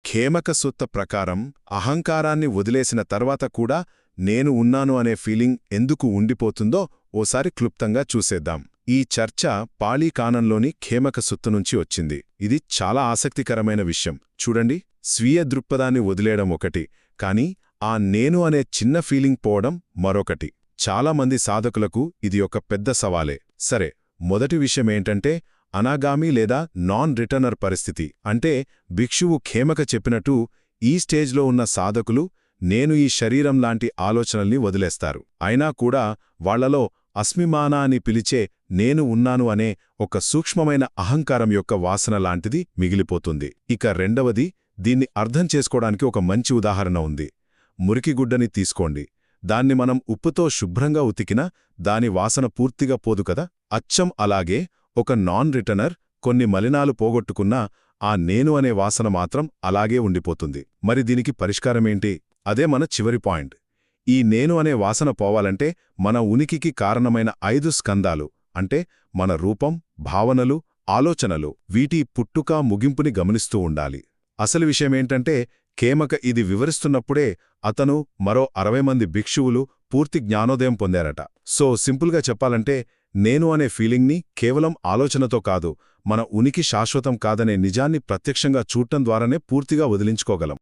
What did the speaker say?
ఖేమక సుత్త ప్రకారం అహంకారాన్ని వదిలేసిన తర్వాత కూడా నేను ఉన్నాను అనే ఫీలింగ్ ఎందుకు ఉండిపోతుందో ఓసారి క్లుప్తంగా చూసేద్దాం. ఈ చర్చ పాళీ కానంలోని ఖేమక సుత్త నుంచి వచ్చింది. ఇది చాలా ఆసక్తికరమైన విషయం. చూడండి, స్వీయ దృక్పథాన్ని వదిలేయడం ఒకటి, కానీ ఆ నేను అనే చిన్న ఫీలింగ్ పోవడం మరొకటి. చాలామంది సాధకులకు ఇది ఒక పెద్ద సవాలే. సరే, మొదటి విషయమేంటంటే అనాగామి లేదా నాన్ రిటర్నర్ పరిస్థితి. అంటే భిక్షువు ఖేమక చెప్పినట్టు ఈ స్టేజ్లో ఉన్న సాధకులు నేను ఈ శరీరం లాంటి ఆలోచనల్ని వదిలేస్తారు. అయినా కూడా వాళ్లలో అస్మిమానా అని పిలిచే నేను ఉన్నాను అనే ఒక సూక్ష్మమైన అహంకారం యొక్క వాసన లాంటిది మిగిలిపోతుంది. ఇక రెండవది, దీన్ని అర్థం చేసుకోవడానికి ఒక మంచి ఉదాహరణ ఉంది. మురికిగుడ్డని తీసుకోండి. దాన్ని మనం ఉప్పుతో శుభ్రంగా ఉతికినా దాని వాసన పూర్తిగా పోదు కదా. అచ్చం అలాగే ఒక నాన్ రిటర్నర్ కొన్ని మలినాలు పోగొట్టుకున్నా ఆ నేను అనే వాసన మాత్రం అలాగే ఉండిపోతుంది. మరి దీనికి పరిష్కారమేంటి? అదే మన చివరి పాయింట్. ఈ నేను అనే వాసన పోవాలంటే మన ఉనికికి కారణమైన 5 స్కందాలు, అంటే మన రూపం, భావనలు, ఆలోచనలు, వీటి పుట్టుక ముగింపుని గమనిస్తూ ఉండాలి. అసలు విషయమేంటంటే ఖేమక ఇది వివరిస్తున్నప్పుడే అతను మరో 60 మంది భిక్షువులు పూర్తి జ్ఞానోదయం పొందారట. సో సింపుల్గా చెప్పాలంటే నేను అనే ఫీలింగ్ని కేవలం ఆలోచనతో కాదు, మన ఉనికి శాశ్వతం కాదనే నిజాన్ని ప్రత్యక్షంగా చూడటం ద్వారానే పూర్తిగా వదిలించుకోగలం.